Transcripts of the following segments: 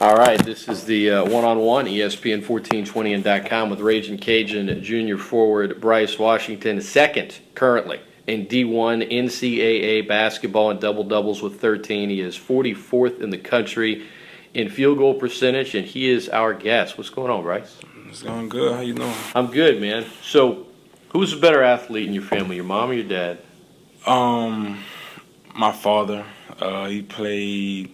All right, this is the one-on-one, ESPN1420 and .com with Ragin Cajun junior forward Bryce Washington, second currently in D1 NCAA basketball and double-doubles with 13. He is 44th in the country in field goal percentage, and he is our guest. What's going on, Bryce? It's going good. How you doing? I'm good, man. So, who's a better athlete in your family, your mom or your dad? My father. He played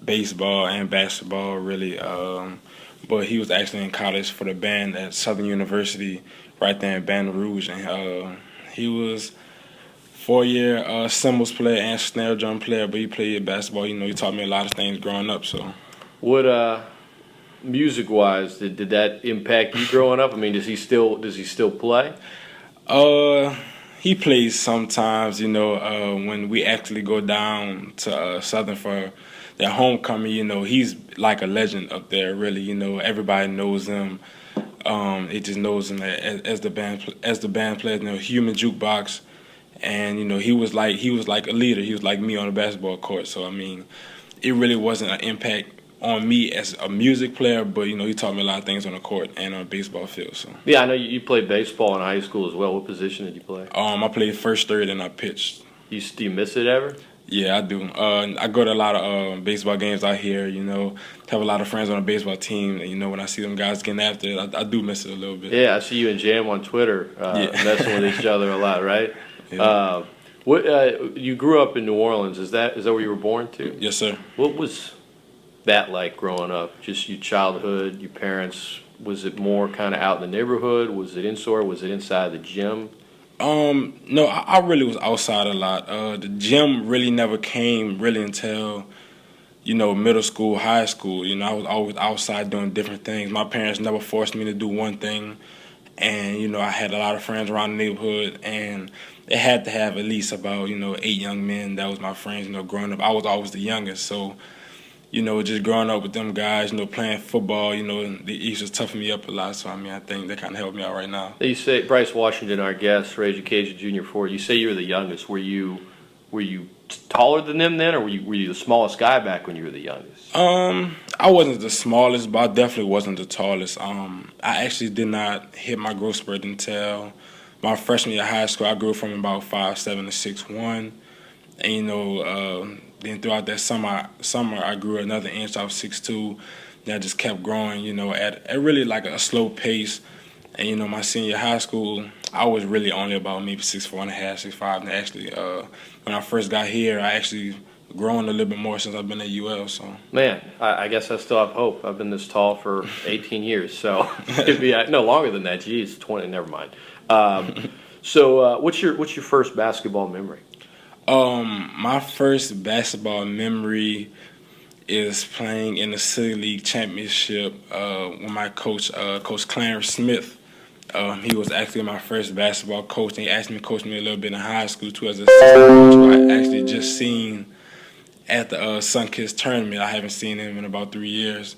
baseball and basketball, really. But he was actually in college for the band at Southern University, right there in Baton Rouge, and he was 4-year cymbals player and snare drum player. But he played basketball. You know, he taught me a lot of things growing up. So, what music-wise did that impact you growing up? I mean, does he still play? He plays sometimes, you know, when we actually go down to Southern for their homecoming, you know, he's like a legend up there, really. You know, everybody knows him. It just knows him as the band plays, you know, human jukebox. And, you know, he was like a leader. He was like me on the basketball court. So, I mean, it really wasn't an impact on me as a music player, but, you know, he taught me a lot of things on the court and on the baseball field. So yeah, I know you played baseball in high school as well. What position did you play? I played first, third, and I pitched. Do you miss it ever? Yeah, I do. I go to a lot of baseball games out here, you know, have a lot of friends on the baseball team, and, you know, when I see them guys getting after it, I do miss it a little bit. Yeah, I see you and Jam on Twitter messing with each other a lot, right? Yeah. You grew up in New Orleans. Is that where you were born to? Yes, sir. What was that like growing up? Just your childhood, your parents? Was it more kind of out in the neighborhood? Was it indoor? Was it inside the gym? No, I really was outside a lot. The gym really never came really until, you know, middle school, high school. You know, I was always outside doing different things. My parents never forced me to do one thing. And, you know, I had a lot of friends around the neighborhood, and they had to have at least about, you know, 8 young men. That was my friends, you know, growing up. I was always the youngest, so, you know, just growing up with them guys, you know, playing football, you know, they used to toughen me up a lot. So, I mean, I think they kind of helped me out right now. You say, Bryce Washington, our guest, Ragin Cajun junior forward, you say you were the youngest. Were you taller than them then, or were you the smallest guy back when you were the youngest? I wasn't the smallest, but I definitely wasn't the tallest. I actually did not hit my growth spurt until my freshman year of high school. I grew from about 5'7" to 6'1", and, you know, then throughout that summer I grew another inch. I was 6'2", and I just kept growing, you know, at really like a slow pace. And, you know, my senior high school, I was really only about maybe 6'4.5", 6'5". And actually, when I first got here, I actually grown a little bit more since I've been at UL. So, man, I guess I still have hope. I've been this tall for 18 years, so it'd be no longer than that. Geez, 20. Never mind. So, what's your first basketball memory? My first basketball memory is playing in the City League Championship with my coach, Coach Clarence Smith. He was actually my first basketball coach, and he asked me to coach me a little bit in high school too as an assistant coach, who I actually just seen at the Sunkist tournament. I haven't seen him in about 3 years.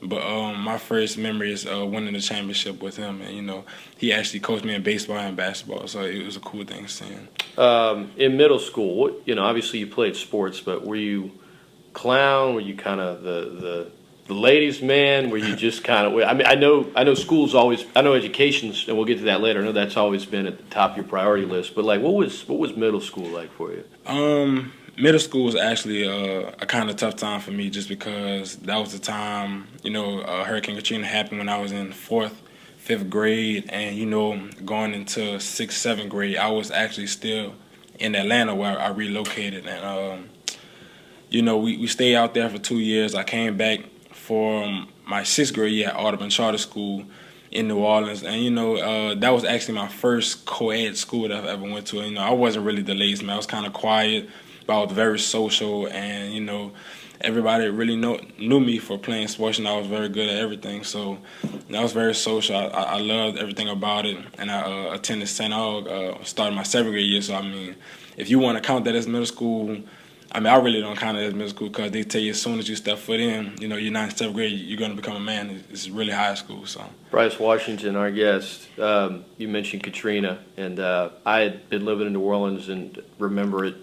But my first memory is winning the championship with him. And, you know, he actually coached me in baseball and basketball, so it was a cool thing seeing. In middle school, you know, obviously you played sports, but were you clown? Were you kind of the ladies' man? Were you just kind of? I mean, I know schools always. I know education's, and we'll get to that later. I know that's always been at the top of your priority list. But like, what was middle school like for you? Middle school was actually a kind of tough time for me, just because that was the time, you know, Hurricane Katrina happened when I was in 4th, 5th grade, and, you know, going into 6th, 7th grade, I was actually still in Atlanta where I relocated, and you know, we stayed out there for 2 years. I came back for my 6th grade year at Audubon Charter School in New Orleans, and, you know, that was actually my first co-ed school that I've ever went to. You know, I wasn't really the ladies' man. I was kind of quiet. I was very social, and, you know, everybody really knew me for playing sports, and I was very good at everything. So, I was very social. I loved everything about it, and I attended St. Aug, started my 7th grade year. So, I mean, if you want to count that as middle school, I mean, I really don't count it as middle school, because they tell you as soon as you step foot in, you know, you're not in 7th grade, you're going to become a man. It's really high school. So, Bryce Washington, our guest, you mentioned Katrina, and I had been living in New Orleans and remember it.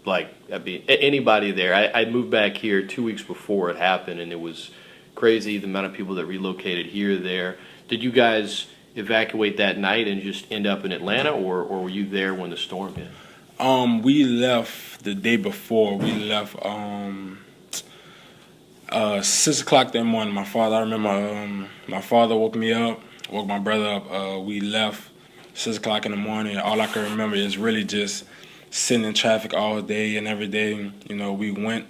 Like, I mean, anybody there. I moved back here 2 weeks before it happened, and it was crazy the amount of people that relocated here, there. Did you guys evacuate that night and just end up in Atlanta, or were you there when the storm hit? We left the day before. We left 6 o'clock that morning. I remember my father woke me up, woke my brother up. We left 6 o'clock in the morning. All I can remember is really just sitting in traffic all day and every day. You know, we went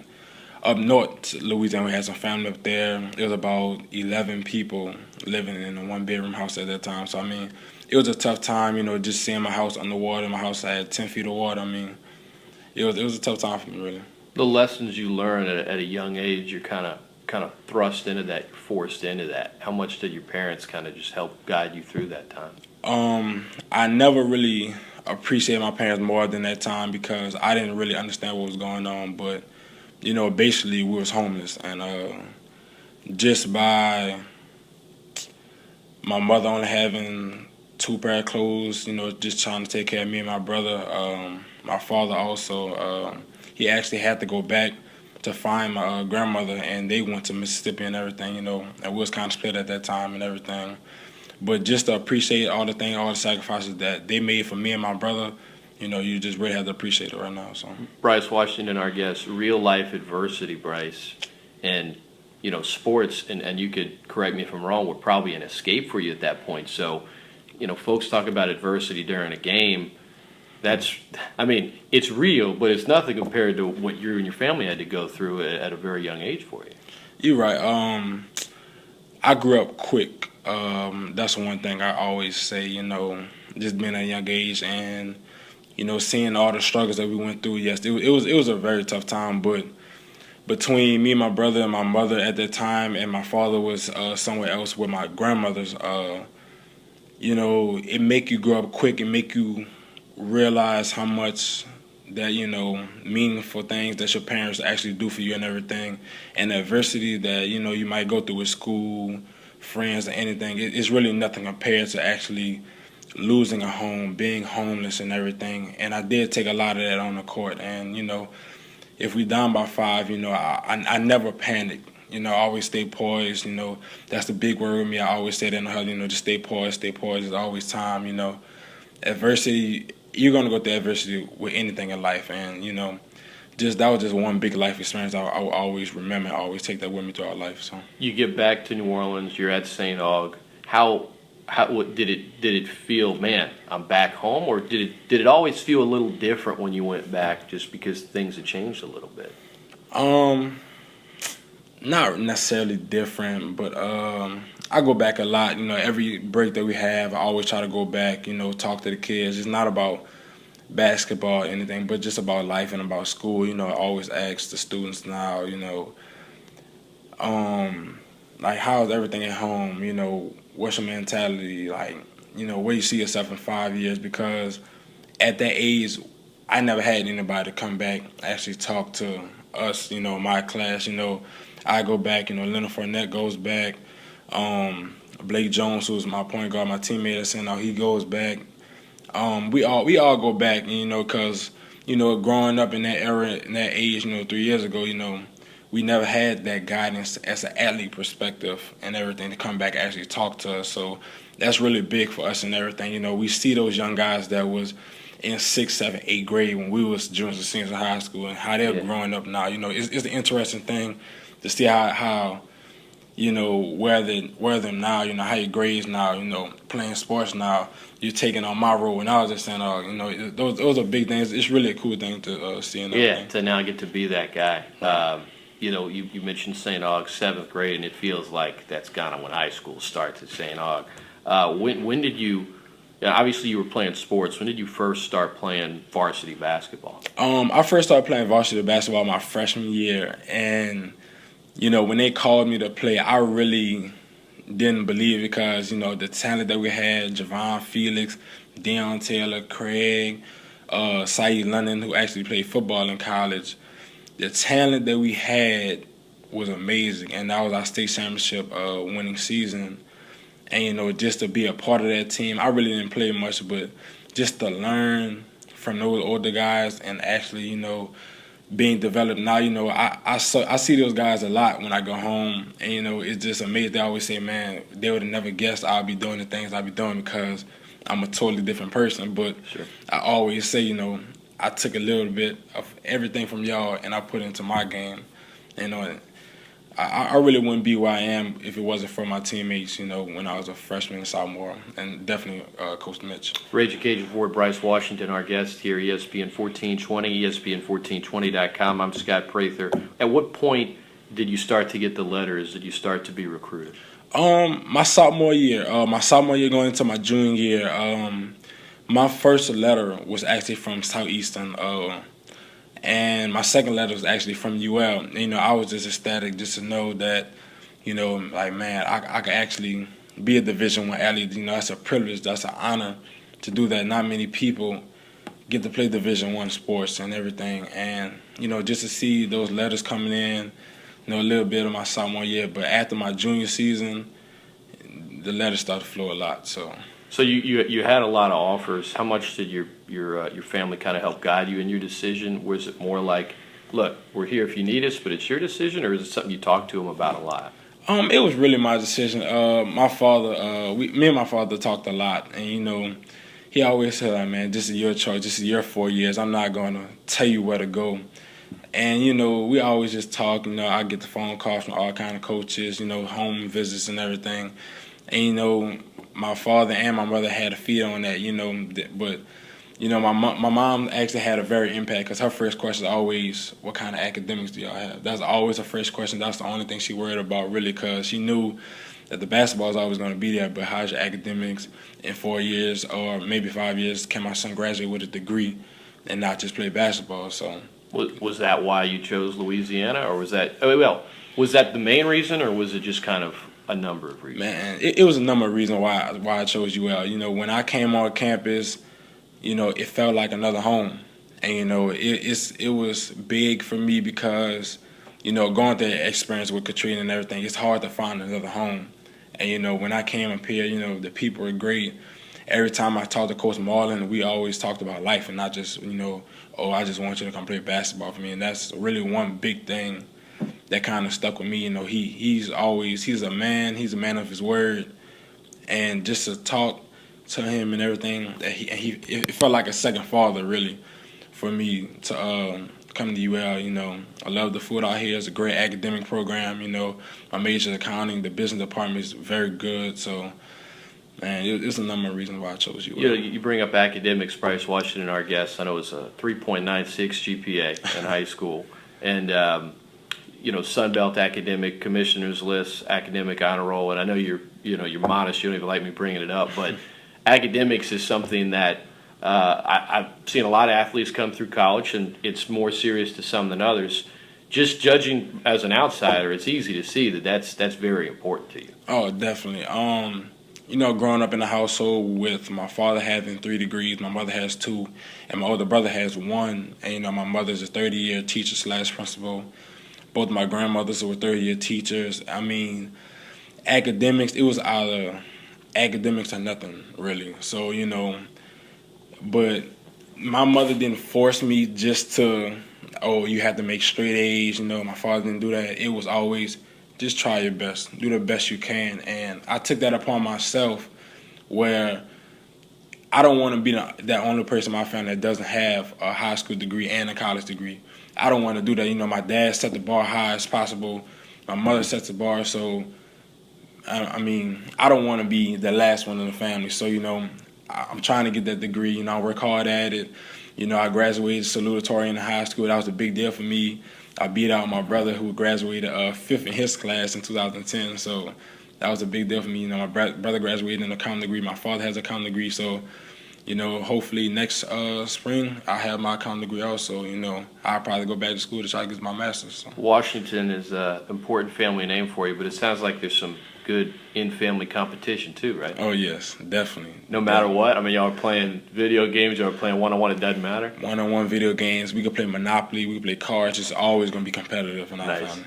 up north to Louisiana. We had some family up there. It was about 11 people living in a one-bedroom house at that time. So, I mean, it was a tough time, you know, just seeing my house underwater. My house had 10 feet of water. I mean, it was a tough time for me, really. The lessons you learn at a young age, you're kind of thrust into that, you're forced into that. How much did your parents kind of just help guide you through that time? I never really appreciated my parents more than that time because I didn't really understand what was going on. But, you know, basically we was homeless. And just by my mother only having 2 pair of clothes, you know, just trying to take care of me and my brother. My father also, he actually had to go back to find my grandmother, and they went to Mississippi and everything, you know, and we was kind of split at that time and everything. But just to appreciate all the sacrifices that they made for me and my brother, you know, you just really have to appreciate it right now. So, Bryce Washington, our guest, real life adversity, Bryce, and you know, sports, and you could correct me if I'm wrong, were probably an escape for you at that point. So, you know, folks talk about adversity during a game. I mean, it's real, but it's nothing compared to what you and your family had to go through at a very young age for you. You're right. I grew up quick. That's one thing I always say, you know, just being at a young age and, you know, seeing all the struggles that we went through. Yes, it was a very tough time, but between me and my brother and my mother at that time, and my father was somewhere else with my grandmother's, you know, it make you grow up quick and make you realize how much that, you know, meaningful things that your parents actually do for you and everything, and the adversity that, you know, you might go through with school, friends, or anything. It's really nothing compared to actually losing a home, being homeless and everything. And I did take a lot of that on the court. And, you know, if we down by 5, you know, I never panicked. You know, I always stay poised. You know, that's the big word with me. I always say that in the huddle, you know, just stay poised, stay poised. There's always time, you know. Adversity, you're going to go through adversity with anything in life. And, you know, that was just one big life experience I will always remember. I always take that with me throughout life. So you get back to New Orleans, you're at St. Aug. What did it feel, man, I'm back home? Or did it always feel a little different when you went back just because things had changed a little bit? Not necessarily different, but I go back a lot. You know, every break that we have, I always try to go back, you know, talk to the kids. It's not about basketball or anything, but just about life and about school. You know, I always ask the students now, you know, like, how's everything at home? You know, what's your mentality? Like, you know, where you see yourself in 5 years? Because at that age, I never had anybody to come back, actually talk to us, you know, my class. You know, I go back, you know, Leonard Fournette goes back. Blake Jones, who's my point guard, my teammate at St. Aug, he goes back. We all go back, you know, because, you know, growing up in that era, in that age, you know, 3 years ago, you know, we never had that guidance as an athlete perspective and everything to come back and actually talk to us. So that's really big for us and everything. You know, we see those young guys that was in 6th, 7th, 8th grade when we was juniors and seniors in high school and how they're growing up now. You know, it's an interesting thing to see how you know, where them now, you know, how your grades now, you know, playing sports now, you're taking on my role. And I was just saying, you know, those are big things. It's really a cool thing to see. And everything. To now get to be that guy. You know, you mentioned St. Aug, 7th grade, and it feels like that's kind of when high school starts at St. Aug. When did you, obviously you were playing sports, when did you first start playing varsity basketball? I first started playing varsity basketball my freshman year, and you know, when they called me to play, I really didn't believe it because, you know, the talent that we had, Javon Felix, Deion Taylor, Craig, Saeed London, who actually played football in college, the talent that we had was amazing. And that was our state championship winning season. And, you know, just to be a part of that team, I really didn't play much, but just to learn from those older guys and actually, you know, being developed now. I see those guys a lot when I go home, and it's just amazing. They always say, man, they would have never guessed I'll be doing the things I'll be doing because I'm a totally different person. But sure. I always say, I took a little bit of everything from y'all and I put it into my game. I really wouldn't be where I am if it wasn't for my teammates, when I was a freshman and sophomore, and definitely Coach Mitch. Ragin Cajun forward Bryce Washington, our guest here, ESPN1420, ESPN1420.com. I'm Scott Prather. At what point did you start to get the letters? Did you start to be recruited? My sophomore year going into my junior year, my first letter was actually from Southeastern. And my second letter was actually from UL. I was just ecstatic just to know that, like, man, I could actually be a Division I athlete. That's a privilege. That's an honor to do that. Not many people get to play Division I sports and everything. And, just to see those letters coming in, a little bit of my sophomore year. But after my junior season, the letters started to flow a lot, So you had a lot of offers. How much did your family kind of help guide you in your decision? Was it more like, look, we're here if you need us, but it's your decision, or is it something you talked to them about a lot? It was really my decision. My father, me and my father talked a lot, and he always said, like, man, this is your choice. This is your 4 years. I'm not going to tell you where to go. And we always just talk. I get the phone calls from all kind of coaches, home visits and everything, and my father and my mother had a feel on that, but, my mom actually had a very impact because her first question is always, what kind of academics do y'all have? That's always her first question. That's the only thing she worried about, really, because she knew that the basketball is always going to be there, but how's your academics in 4 years or maybe 5 years? Can my son graduate with a degree and not just play basketball? So was that why you chose Louisiana, or was that the main reason, or was it just kind of a number of reasons? Man, it was a number of reasons why I chose UL. When I came on campus, it felt like another home. And, it was big for me because, going through that experience with Katrina and everything, it's hard to find another home. And, when I came up here, the people were great. Every time I talked to Coach Marlin, we always talked about life and not just, I just want you to come play basketball for me. And that's really one big thing that kind of stuck with me. He's a man of his word, and just to talk to him and everything, that it felt like a second father, really, for me to come to UL. I love the food out here. It's a great academic program. My major is accounting. The business department is very good. So, man, it's a number of reasons why I chose UL. You bring up academics. Bryce Washington, our guest, I know it was a 3.96 GPA in high school, and Sunbelt academic commissioners list, academic honor roll, and I know you're modest. You don't even like me bringing it up, but academics is something that I've seen a lot of athletes come through college, and it's more serious to some than others. Just judging as an outsider, it's easy to see that's very important to you. Oh, definitely. Growing up in a household with my father having 3 degrees, my mother has 2, and my older brother has 1. And my mother's a 30-year teacher / principal. Both my grandmothers were 30-year teachers. I mean, academics, it was either academics or nothing, really. So, but my mother didn't force me just to, you have to make straight A's. My father didn't do that. It was always, just try your best. Do the best you can. And I took that upon myself, where I don't want to be that only person in my family that doesn't have a high school degree and a college degree. I don't want to do that. My dad set the bar high as possible. My mother sets the bar. So, I don't want to be the last one in the family. So, I'm trying to get that degree. I work hard at it. I graduated salutatorian in high school. That was a big deal for me. I beat out my brother, who graduated 5th in his class in 2010. So that was a big deal for me. My brother graduated in an accounting degree. My father has an accounting degree. So, hopefully next spring I'll have my accounting degree also. I'll probably go back to school to try to get my master's. So. Washington is an important family name for you, but it sounds like there's some good in-family competition too, right? Oh, yes, definitely. No matter what? Y'all are playing video games, y'all are playing one-on-one, it doesn't matter? One-on-one video games. We can play Monopoly, we can play cards. It's always going to be competitive in our family.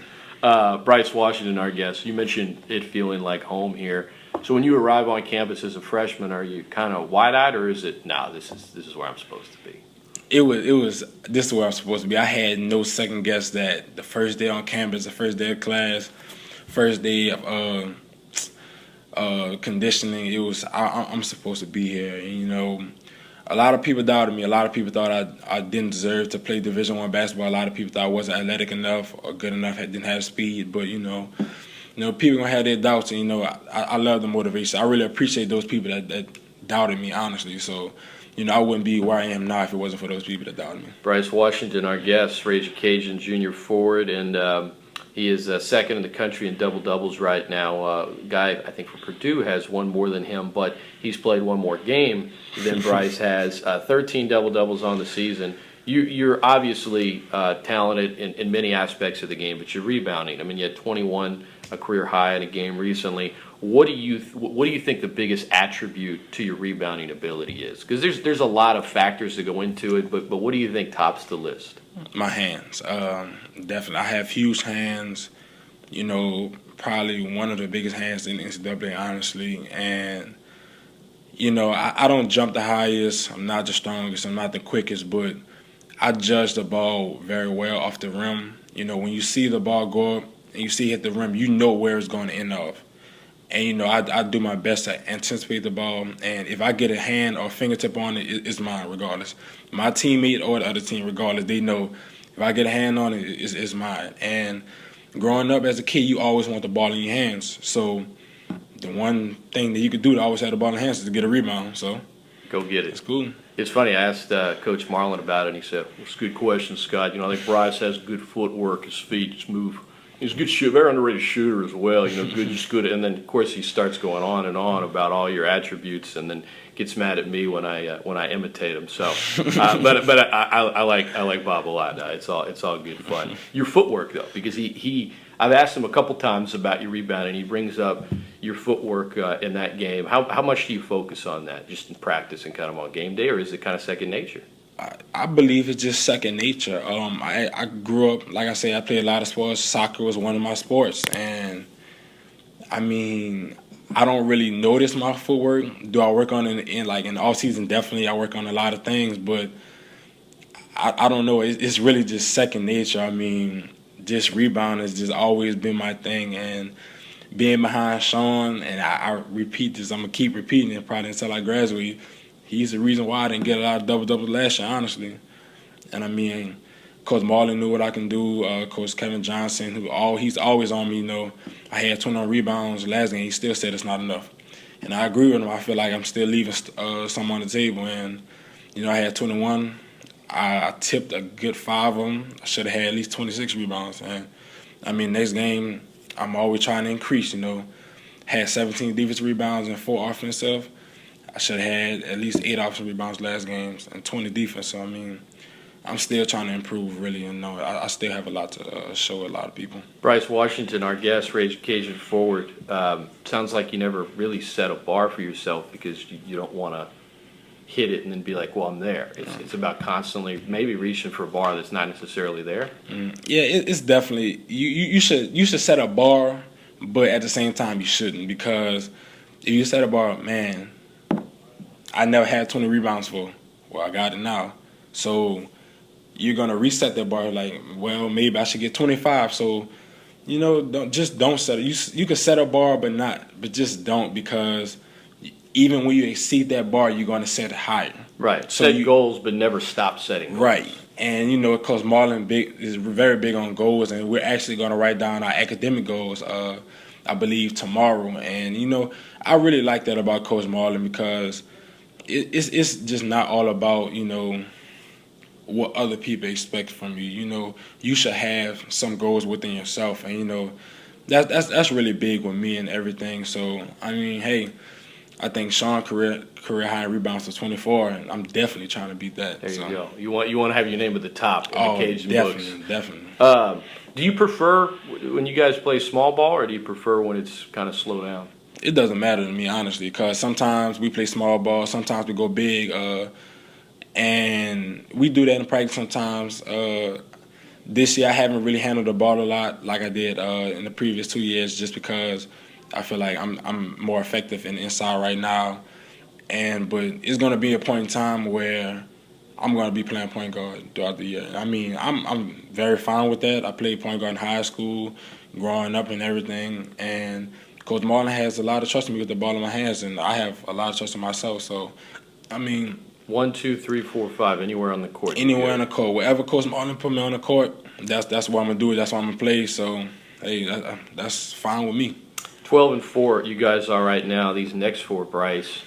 Bryce Washington, our guest, you mentioned it feeling like home here. So when you arrive on campus as a freshman, are you kind of wide-eyed, or is it, this is where I'm supposed to be? It was this is where I'm supposed to be. I had no second guess that the first day on campus, the first day of class, first day of conditioning, I'm supposed to be here. And, a lot of people doubted me. A lot of people thought I didn't deserve to play Division I basketball. A lot of people thought I wasn't athletic enough or good enough, didn't have speed. But people gonna have their doubts, and I love the motivation. I really appreciate those people that doubted me, honestly. So, I wouldn't be where I am now if it wasn't for those people that doubted me. Bryce Washington, our guest, Ragin Cajun junior forward, and he is second in the country in double-doubles right now. Guy, I think, for Purdue has one more than him, but he's played one more game than Bryce has. 13 double-doubles on the season. You're obviously talented in many aspects of the game, but you're rebounding. I mean, you had 21, a career high in a game recently. What do you think the biggest attribute to your rebounding ability is? Because there's a lot of factors that go into it, but what do you think tops the list? My hands, definitely. I have huge hands. Probably one of the biggest hands in the NCAA, honestly. And I don't jump the highest. I'm not the strongest. I'm not the quickest, but I judge the ball very well off the rim. When you see the ball go up and you see it hit the rim, you know where it's going to end off. And, I do my best to anticipate the ball. And if I get a hand or fingertip on it, it's mine regardless. My teammate or the other team, regardless, they know if I get a hand on it, it's mine. And growing up as a kid, you always want the ball in your hands. So the one thing that you could do to always have the ball in your hands is to get a rebound. So go get it. It's cool. It's funny, I asked Coach Marlin about it, and he said, "It's a good question, Scott. I think Bryce has good footwork, his feet, his move. He's a good shooter, very underrated shooter as well. Good. And then, of course, he starts going on and on about all your attributes, and then gets mad at me when I imitate him. So, but I like Bob a lot. It's all good fun. Your footwork though, because I've asked him a couple times about your rebounding. He brings up your footwork in that game. How much do you focus on that, just in practice and kind of on game day, or is it kind of second nature? I believe it's just second nature. I grew up, like I say, I played a lot of sports. Soccer was one of my sports, and I mean, I don't really notice my footwork. Do I work on it in the off season? Definitely, I work on a lot of things, but I don't know. It's really just second nature. I mean, just rebound has just always been my thing, and being behind Sean, and I repeat this. I'm gonna keep repeating it probably until I graduate. He's the reason why I didn't get a lot of double-doubles last year, honestly. And I mean, Coach Marlin knew what I can do. Coach Kevin Johnson, he's always on me. I had 21 rebounds last game. He still said it's not enough. And I agree with him. I feel like I'm still leaving some on the table. And, I had 21. I tipped a good 5 of them. I should have had at least 26 rebounds. And, I mean, next game, I'm always trying to increase, Had 17 defensive rebounds and 4 offensive. I should have had at least 8 offensive rebounds last game and 20 defense. So, I mean, I'm still trying to improve, really. And I still have a lot to show a lot of people. Bryce Washington, our guest, Ragin Cajun forward. Sounds like you never really set a bar for yourself because you don't want to hit it and then be like, well, I'm there. It's about constantly maybe reaching for a bar that's not necessarily there. Yeah, it's definitely you should set a bar, but at the same time you shouldn't, because if you set a bar, man, I never had 20 rebounds for. Well, I got it now. So you're going to reset that bar like, well, maybe I should get 25. So, don't set it. You can set a bar, but just don't, because even when you exceed that bar, you're going to set it higher. Right. So set goals, but never stop setting goals. Right. And, Coach Marlin is very big on goals, and we're actually going to write down our academic goals, I believe, tomorrow. And, I really like that about Coach Marlin, because it's just not all about, what other people expect from you. You should have some goals within yourself, and that's really big with me and everything. So I mean, hey, I think Sean career high in rebounds to 24, and I'm definitely trying to beat that. There you go. You want to have your name at the top in the Cajun books. Definitely. Do you prefer when you guys play small ball, or do you prefer when it's kind of slow down? It doesn't matter to me, honestly, because sometimes we play small ball, sometimes we go big, and we do that in practice sometimes. This year I haven't really handled the ball a lot like I did in the previous 2 years, just because I feel like I'm more effective in the inside right now. But it's going to be a point in time where I'm going to be playing point guard throughout the year. I mean, I'm very fine with that. I played point guard in high school, growing up and everything. And Coach Marlin has a lot of trust in me with the ball in my hands, and I have a lot of trust in myself. So, I mean, 1, 2, 3, 4, 5, anywhere on the court. anywhere on the court, wherever Coach Marlin put me on the court, that's what I'm gonna do. That's what I'm gonna play. So, hey, that's fine with me. 12-4, you guys are right now. These next 4, Bryce,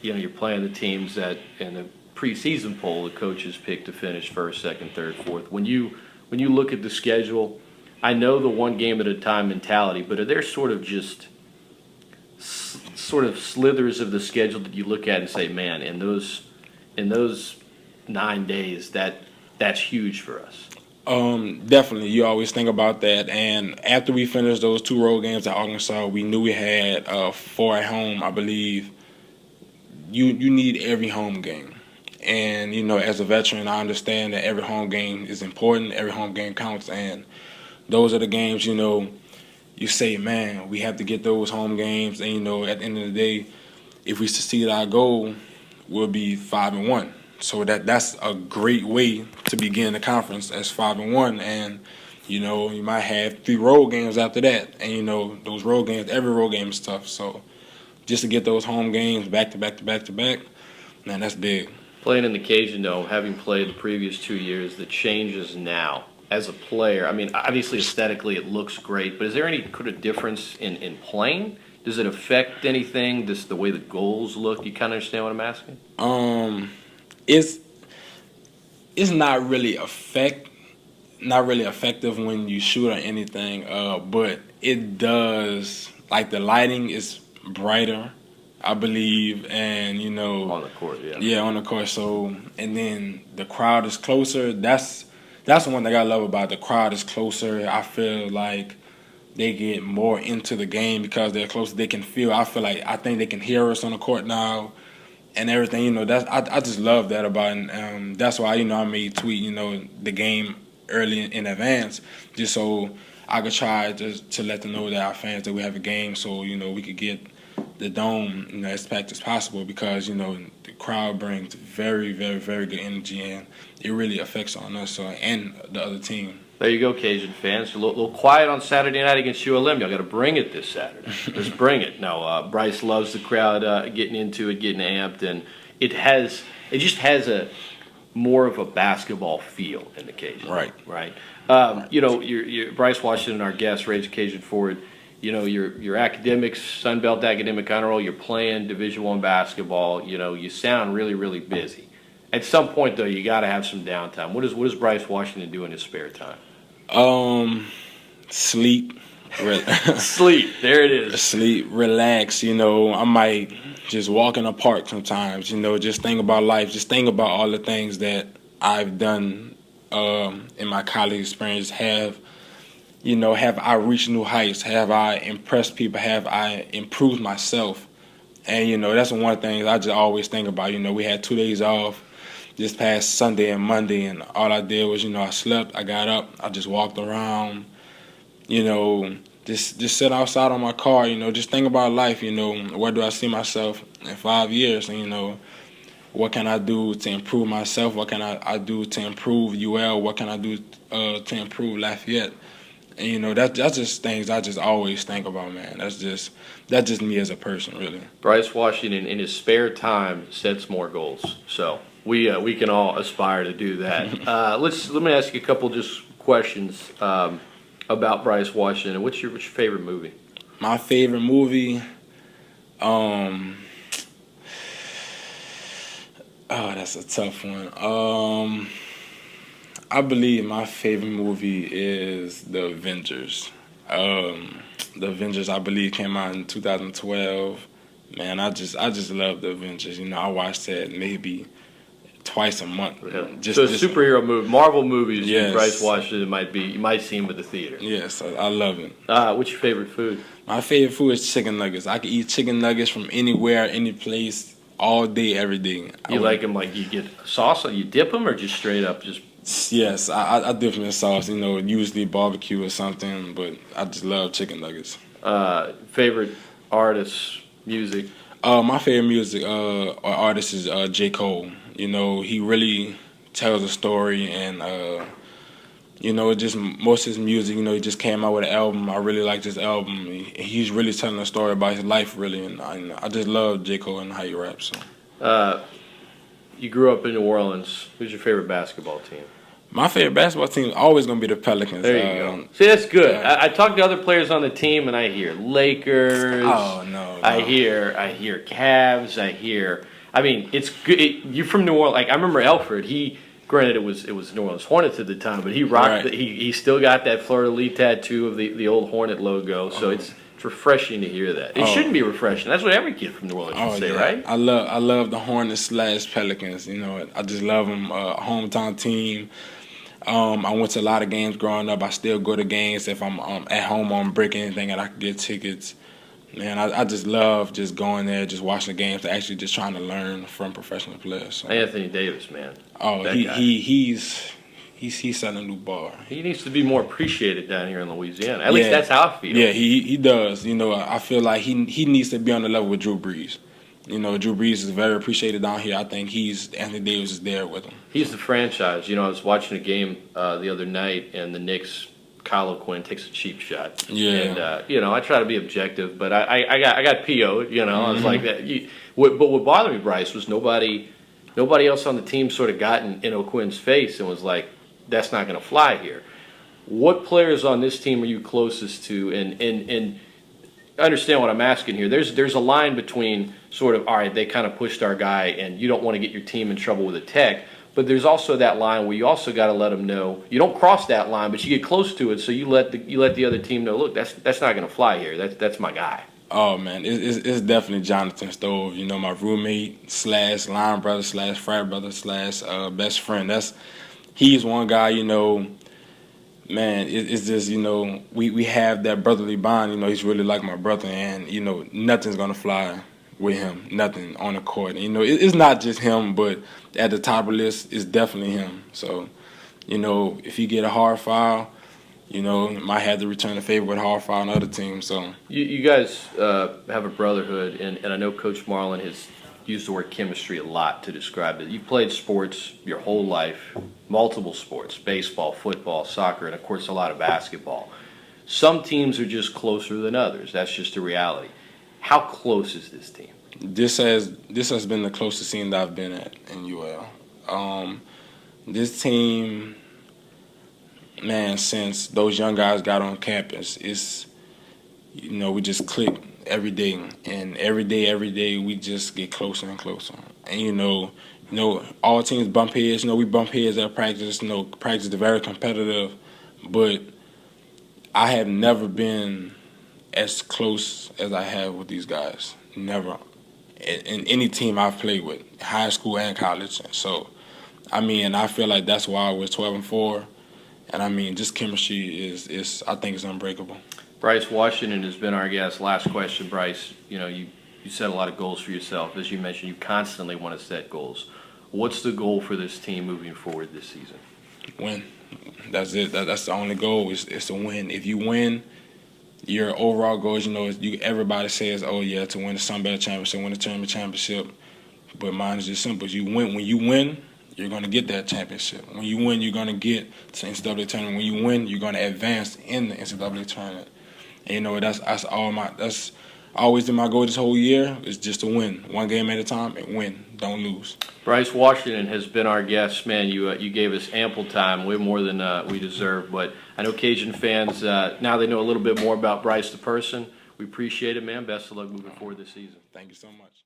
you're playing the teams that in the preseason poll the coaches picked to finish first, second, third, fourth. When you look at the schedule, I know the one game at a time mentality, but are there sort of just slithers of the schedule that you look at and say, man, in those 9 days, that's huge for us? Definitely. You always think about that. And after we finished those 2 road games at Arkansas, we knew we had 4 at home, I believe. You need every home game. And, as a veteran, I understand that every home game is important. Every home game counts. And those are the games, you say, man, we have to get those home games. And, at the end of the day, if we succeed our goal, we'll be 5-1. So that's a great way to begin the conference as 5-1. And, you might have 3 road games after that. And, those road games, every road game is tough. So just to get those home games back to back to back to back, man, that's big. Playing in the Cajun Dome, having played the previous 2 years, the changes now as a player, I mean, obviously aesthetically it looks great, but is there any kind of difference in playing? Does it affect anything, just the way the goals look? You kind of understand what I'm asking? It's not really effective when you shoot or anything, but it does, like the lighting is brighter, I believe, and On the court, yeah. Yeah, on the court. So, and then the crowd is closer. That's the one thing I love about it. The crowd is closer. I feel like they get more into the game because they're closer. They can feel. I think they can hear us on the court now, and everything. I just love that about it. And, that's why I made tweet the game early in advance, just so I could try to let them know that our fans that we have a game, so we could get the dome as packed as possible, because the crowd brings very, very, very good energy, and it really affects on us and the other team. There you go, Cajun fans. A little quiet on Saturday night against ULM. Y'all got to bring it this Saturday. Let's bring it. No, Bryce loves the crowd getting into it, getting amped, and it just has a more of a basketball feel in the Cajun. Right. You're Bryce Washington, our guest, Ragin Cajun forward. Your academics, Sun Belt academic honor roll. You're playing Division I basketball. You sound really, really busy. At some point, though, you got to have some downtime. What does Bryce Washington do in his spare time? Sleep. Sleep. There it is. Sleep. Relax. I might just walk in the park sometimes. Just think about life. Just think about all the things that I've done in my college experience. Have I reached new heights? Have I impressed people? Have I improved myself? And, that's one thing I just always think about. We had 2 days off this past Sunday and Monday, and all I did was, I slept, I got up, I just walked around, just sit outside on my car, just think about life, where do I see myself in 5 years? And, what can I do to improve myself? What can I do to improve UL? What can I do to improve Lafayette? And, that's just things I just always think about, man. That's just me as a person, really. Bryce Washington, in his spare time, sets more goals. So we can all aspire to do that. Let me ask you a couple just questions about Bryce Washington. What's your favorite movie? My favorite movie, that's a tough one. I believe my favorite movie is The Avengers. The Avengers, I believe, came out in 2012. Man, I just love The Avengers. I watch that maybe twice a month. Yeah. So superhero movie, Marvel movies. Yes. Bryce Washington you might see him at the theater. Yes, I love it. What's your favorite food? My favorite food is chicken nuggets. I can eat chicken nuggets from anywhere, any place, all day, every day. You like them like you get sauce, or you dip them, or just straight up just? Yes, I dip them in sauce. Usually barbecue or something, but I just love chicken nuggets. Favorite artists, music? My favorite music or artist is J. Cole. You know, he really tells a story, and you know, just most of his music. You know, he just came out with an album. I really like this album. He's really telling a story about his life, really, and I just love J. Cole and how he raps. So. You grew up in New Orleans. Who's your favorite basketball team? My favorite basketball team is always going to be the Pelicans. There you go. See, that's good. I talk to other players on the team, and I hear Lakers. Oh, no. I hear Cavs. I mean, it's good. You're from New Orleans. Like, I remember Alfred. Granted, it was New Orleans Hornets at the time, but he rocked. Right. He still got that fleur-de-lis tattoo of the old Hornet logo. So it's refreshing to hear that. It shouldn't be refreshing. That's what every kid from New Orleans should say, right? I love the Hornets / Pelicans. You know, I just love them. Hometown team. I went to a lot of games growing up. I still go to games if I'm at home on break anything and I can get tickets. Man, I just love just going there, just watching the games, actually just trying to learn from professional players. So. Anthony Davis, man. Oh, he's setting a new bar. He needs to be more appreciated down here in Louisiana. At least that's how I feel. Yeah, he does. You know, I feel like he needs to be on the level with Drew Brees. You know, Drew Brees is very appreciated down here. I think Anthony Davis is there with him. He's the franchise. You know, I was watching a game the other night, and the Knicks, Kyle O'Quinn takes a cheap shot. Yeah. And, you know, I try to be objective, but I got PO'd, you know. I was like that. But what bothered me, Bryce, was nobody else on the team sort of got in O'Quinn's face and was like, that's not going to fly here. What players on this team are you closest to? And understand what I'm asking here. There's a line between sort of, all right, they kind of pushed our guy, and you don't want to get your team in trouble with a tech. But there's also that line where you also got to let them know you don't cross that line, but you get close to it, so you let the other team know, look, that's not going to fly here. That's my guy. Oh man, it's definitely Jonathan Stove. You know, my roommate / line brother / frat brother / best friend. He's one guy. You know, man, it's just, you know, we have that brotherly bond. You know, he's really like my brother, and you know, nothing's gonna fly with him. Nothing on the court. And, you know, it's not just him, but at the top of the list, it's definitely him. So, you know, if you get a hard foul, you know, might have to return the favor with a hard foul on other teams. So you guys have a brotherhood, and I know Coach Marlin has used the word chemistry a lot to describe it. You've played sports your whole life, multiple sports, baseball, football, soccer, and of course a lot of basketball. Some teams are just closer than others. That's just a reality. How close is this team? This has been the closest team that I've been at in UL. This team, man, since those young guys got on campus, it's, you know, we just click every day, and every day we just get closer and closer. And you know, all teams bump heads. You know, we bump heads at practice. You know, practice is very competitive, but I have never been as close as I have with these guys. Never. In any team I've played with, high school and college. So, I mean, I feel like that's why I was 12-4. And I mean, just chemistry is I think it's unbreakable. Bryce Washington has been our guest. Last question, Bryce. You know, you set a lot of goals for yourself. As you mentioned, you constantly want to set goals. What's the goal for this team moving forward this season? Win. That's it. That's the only goal is to win. If you win, your overall goals, you know, everybody says, oh yeah, to win the Sun Belt Championship, win the tournament championship. But mine is just simple. You win. When you win, you're going to get that championship. When you win, you're going to get to the NCAA tournament. When you win, you're going to advance in the NCAA tournament. And you know, that's always been my goal this whole year, is just to win. One game at a time and win. Don't lose. Bryce Washington has been our guest. Man, you gave us ample time, way more than we deserve. But I know Cajun fans, now they know a little bit more about Bryce the person. We appreciate it, man. Best of luck moving forward this season. Thank you so much.